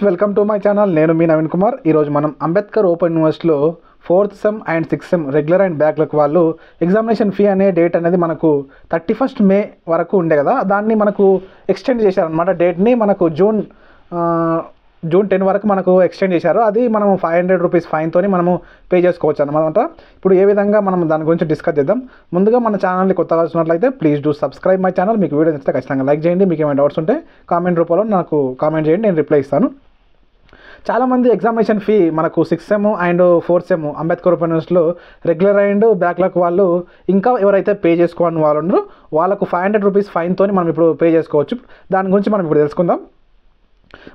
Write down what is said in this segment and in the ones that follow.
Friends, welcome to my channel. నేను మీ నవీన్ కుమార్. ఈరోజు మనం అంబేద్కర్ ఓపెన్ యూనివర్సిటీలో 4th sem and 6th sem regular and backlog వాళ్ళు ఎగ్జామినేషన్ ఫీ అనే డేట్ అనేది మనకు 31st మే వరకు ఉండే కదా, దాన్ని మనకు ఎక్స్టెండ్ చేశారనమాట. డేట్ని మనకు జూన్ 10 వరకు మనకు ఎక్స్టెండ్ చేశారు. అది మనం 500 రూపీస్ ఫైన్తో మనము పే చేసుకోవచ్చు అనమాట. ఇప్పుడు ఏ విధంగా మనం దాని గురించి డిస్కస్ చేద్దాం. ముందుగా మన ఛానల్ని కొత్తగా వచ్చినట్లయితే please do subscribe my channel. మీకు వీడియో నచ్చితే ఖచ్చితంగా లైక్ చేయండి. మీకు ఏమైనా డౌట్స్ ఉంటే కామెంట్ రూపంలో నాకు కామెంట్ చేయండి, నేను రిప్లై ఇస్తాను. చాలామంది ఎగ్జామినేషన్ ఫీ మనకు 6th sem and 4th sem Ambedkar open యూనివర్సిటీలో రెగ్యులర్ అండ్ బ్యాక్లాగ్ వాళ్ళు ఇంకా ఎవరైతే పే చేసుకోవాలని వాళ్ళు ఉన్నారో వాళ్ళకు 500 రూపీస్ ఫైన్తో మనం ఇప్పుడు పే చేసుకోవచ్చు. దాని గురించి మనం ఇప్పుడు తెలుసుకుందాం.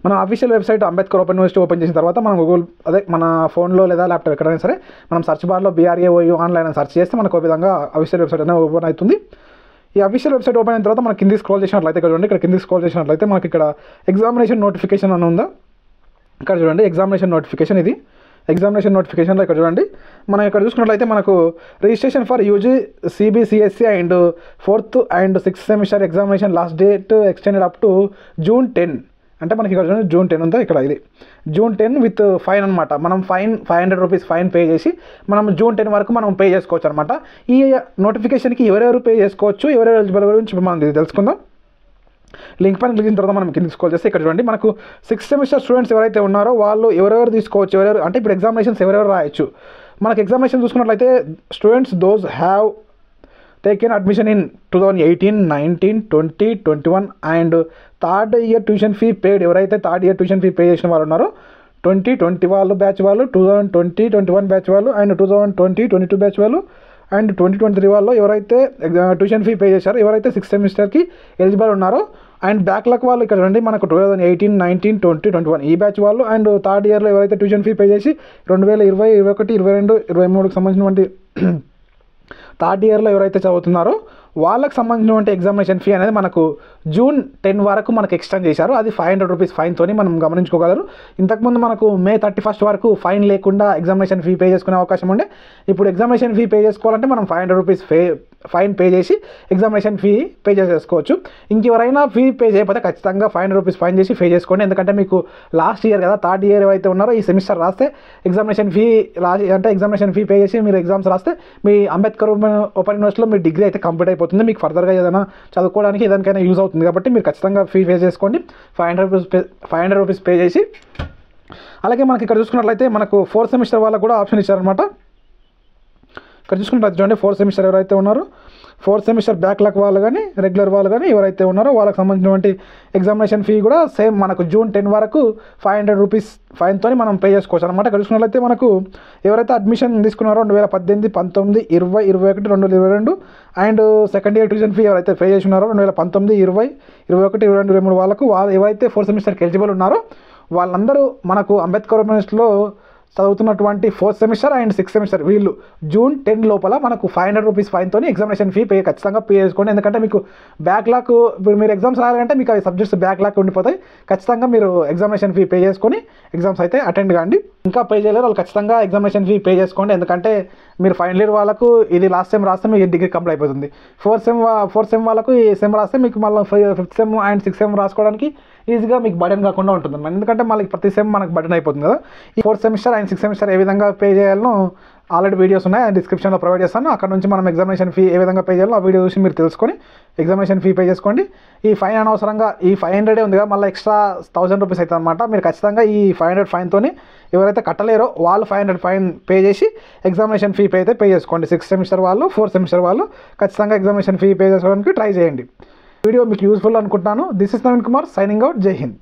మనం official website Ambedkar open university open చేసిన తర్వాత మనం గూగుల్ మన ఫోన్లో లేదా ల్యాప్టాప్ ఎక్కడైనా సరే మనం సర్చ్ బార్లో BRAOU ఆన్లైన్ అని సర్చ్ చేస్తే మనకు ఒక విధంగా అఫీషియల్ వెబ్సైట్ అనేది ఓపెన్ అవుతుంది. ఈ అఫీషియల్ వెబ్సైట్ ఓపెన్ అయిన తర్వాత మనం కింది స్క్రోల్ చేసినట్లయితే ఇక్కడ చూడండి, ఇక్కడ కింది స్క్రోల్ చేసినట్లయితే మనకి ఇక్కడ ఎగ్జామినేషన్ నోటిఫికేషన్ అని ఉందా, ఇక్కడ చూడండి ఎగ్జామినేషన్ నోటిఫికేషన్. ఇది ఎగ్జామినేషన్ నోటిఫికేషన్లో ఇక్కడ చూడండి, మనం ఇక్కడ చూసుకున్నట్లయితే మనకు registration for UG CBCSE and 4th and 6th semester examination last date extended up to June 10. అంటే మనకి ఇక్కడ చూడండి June 10 ఉందా, ఇక్కడ ఇది June 10 విత్ ఫైన్ అనమాట. మనం 500 రూపీస్ ఫైన్ పే చేసి మనం June 10 వరకు మనం పే చేసుకోవచ్చు అనమాట. ఈ నోటిఫికేషన్కి ఎవరెవరు పే చేసుకోవచ్చు, ఎవరెవరు ఎలిజిబుల్ గురించి మనం తెలుసుకుందాం. లింక్ పైన క్లిక్ చేసిన తర్వాత మనం కింద స్క్రోల్ చేస్తే ఇక్కడ చూడండి మనకు 6th సెమిస్టర్ స్టూడెంట్స్ ఎవరైతే ఉన్నారో వాళ్ళు ఎవరెవరు తీసుకోవచ్చు, ఎవరెవరు అంటే ఇప్పుడు ఎగ్జామినేషన్స్ ఎవరెవరు రాయొచ్చు. మనకు ఎగ్జామినేషన్ చూసుకున్నట్లయితే students those have taken admission in 2018, 19, 20, 21 and third year tuition fee paid. ఎవరైతే third year tuition fee pay చేసిన వాళ్ళు ఉన్నారో 2020 వాళ్ళు బ్యాచ్ వాళ్ళు, 2020, 21 బ్యాచ్ వాళ్ళు అండ్ 2020, 22 బ్యాచ్ వాళ్ళు అండ్ 2023 వాళ్ళు ఎవరైతే ట్యూషన్ ఫీ పే చేశారో, ఎవరైతే 6th సెమిస్టర్కి ఎలిజిబుల్ ఉన్నారో అండ్ బ్యాక్లాగ్ వాళ్ళు ఇక్కడ రండి మనకు 2018, 19, 20, 21 ఈ బ్యాచ్ వాళ్ళు అండ్ థర్డ్ ఇయర్లో ఎవరైతే ట్యూషన్ ఫీ పే చేసి 2020, 21, 22, 23కి సంబంధించినటువంటి థర్డ్ ఇయర్లో ఎవరైతే చదువుతున్నారో వాళ్ళకి సంబంధించినటువంటి ఎగ్జామినేషన్ ఫీ అనేది మనకు June 10 వరకు మనకు ఎక్స్టెండ్ చేశారు. అది 500 రూపీస్ ఫైన్తో మనం గమనించుకోగలరు. ఇంతకుముందు మనకు May 31 వరకు ఫైన్ లేకుండా ఎగ్జామినేషన్ ఫీ పే చేసుకునే అవకాశం ఉండే. ఇప్పుడు ఎగ్జామినేషన్ ఫీ పే చేసుకోవాలంటే మనం 500 రూపీస్ ఫైన్ పే చేసి ఎగ్జామినేషన్ ఫీ పే చేసేసుకోవచ్చు. ఇంకెవరైనా ఫీ పే చేయకపోతే ఖచ్చితంగా 500 రూపీస్ ఫైన్ చేసి పే చేసుకోండి. ఎందుకంటే మీకు లాస్ట్ ఇయర్ కదా, థర్డ్ ఇయర్ ఏవైతే ఉన్నారో ఈ సెమిస్టర్ రాస్తే ఎగ్జామినేషన్ ఫీ అంటే ఎగ్జామినేషన్ ఫీ పే చేసి మీరు ఎగ్జామ్స్ రాస్తే మీ అంబేద్కర్ ఓపెన్ యూనివర్సిటీలో మీ డిగ్రీ అయితే కంప్లీట్ అయిపోతుంది. మీకు ఫర్దర్గా ఏదైనా చదువుకోవడానికి ఏదానికైనా యూజ్ అవుతుంది కాబట్టి మీరు ఖచ్చితంగా ఫీ పే చేసుకోండి. 500 రూపీస్ పే చేసి. అలాగే మనకి ఇక్కడ చూసుకున్నట్లయితే మనకు 4th సెమిస్టర్ వాళ్ళకు కూడా ఆప్షన్ ఇచ్చారనమాట. ఇక్కడ చూసుకున్నట్లయితే చూడండి 4th సెమిస్టర్ ఎవరైతే ఉన్నారో 4th సెమిస్టర్ బ్యాక్లాగ్ వాళ్ళు కానీ రెగ్యులర్ వాళ్ళు కానీ ఎవరైతే ఉన్నారో వాళ్ళకి సంబంధించినటువంటి ఎగ్జామినేషన్ ఫీ కూడా సేమ్ మనకు June 10 వరకు 500 రూపీస్ ఫైన్తో మనం పే చేసుకోవచ్చు అనమాట. ఇక్కడ చూసుకున్నట్లయితే మనకు ఎవరైతే అడ్మిషన్ తీసుకున్నారో 2018, 19, 20, 21, 2022 and second year tuition fee ఎవరైతే పే చేసి ఉన్నారో 2019, 20, 21, 22, 23 వాళ్ళకు ఎవరైతే 4th సెమిస్టర్కి ఎలిజిబుల్ ఉన్నారో వాళ్ళందరూ మనకు అంబేద్కర్ యూనివర్సిటీలో చదువుతున్నటువంటి 4th semester and 6th semester వీళ్ళు June 10 లోపల మనకు 500 రూపీస్ ఫైన్తో ఎగ్జామినేషన్ ఫీ ఖచ్చితంగా పే చేసుకోండి. ఎందుకంటే మీకు బ్యాక్లాగ్ ఇప్పుడు మీరు ఎగ్జామ్స్ రాయాలంటే మీకు అవి సబ్జెక్ట్స్ బ్యాక్లాగ్ ఉండిపోతాయి. ఖచ్చితంగా మీరు ఎగ్జామినేషన్ ఫీ పే చేసుకొని ఎగ్జామ్స్ అయితే అటెండ్ కాండి. ఇంకా పే చేయలేరు వాళ్ళు ఖచ్చితంగా ఎగ్జామినేషన్ ఫీ పే చేసుకోండి. ఎందుకంటే మీరు ఫైనల్ ఇయర్ వాళ్ళకు ఇది లాస్ట్ సెమ్ రాస్తే మీకు డిగ్రీ కంప్లీట్ అయిపోతుంది. 4th సెమ్ వాళ్ళకు ఈ సెమ్ రాస్తే మీకు మళ్ళీ 5th sem and 6th sem రాసుకోవడానికి ఈజీగా మీకు బర్డెన్ కాకుండా ఉంటుంది. ఎందుకంటే మళ్ళీ ప్రతి సెమ్ మనకు బర్డెన్ అయిపోతుంది కదా. ఈ 4th semester and 6th semester ఏ విధంగా పే చేయాలో ఆల్రెడీ వీడియోస్ ఉన్నాయి, డిస్క్రిప్షన్లో ప్రొవైడ్ చేస్తాను. అక్కడ నుంచి మనం ఎగ్జామినేషన్ ఫీ ఏ విధంగా పే చేయాలో ఆ వీడియో చూసి మీరు తెలుసుకొని ఎగ్జామినేషన్ ఫీ పే చేసుకోండి. ఈ ఫైన్ అనవసరంగా ఈ 500 ఉంది కదా, మళ్ళీ ఎక్స్ట్రా 1000 రూపీస్ అవుతుంది అనమాట. మీరు ఖచ్చితంగా ఈ 500 ఫైన్తో ఎవరైతే కట్టలేరో వాళ్ళు 500 ఫైన్ పే చేసి ఎగ్జామినేషన్ ఫీ అయితే పే చేసుకోండి. 6th సెమిస్టర్ వాళ్ళు 4th సెమిస్టర్ వాళ్ళు ఖచ్చితంగా ఎగ్జామినేషన్ ఫీ పే చేసుకోవడానికి ట్రై చేయండి. వీడియో మీకు యూస్ఫుల్ అనుకుంటున్నాను. This is Naveen Kumar signing out. జై హింద్.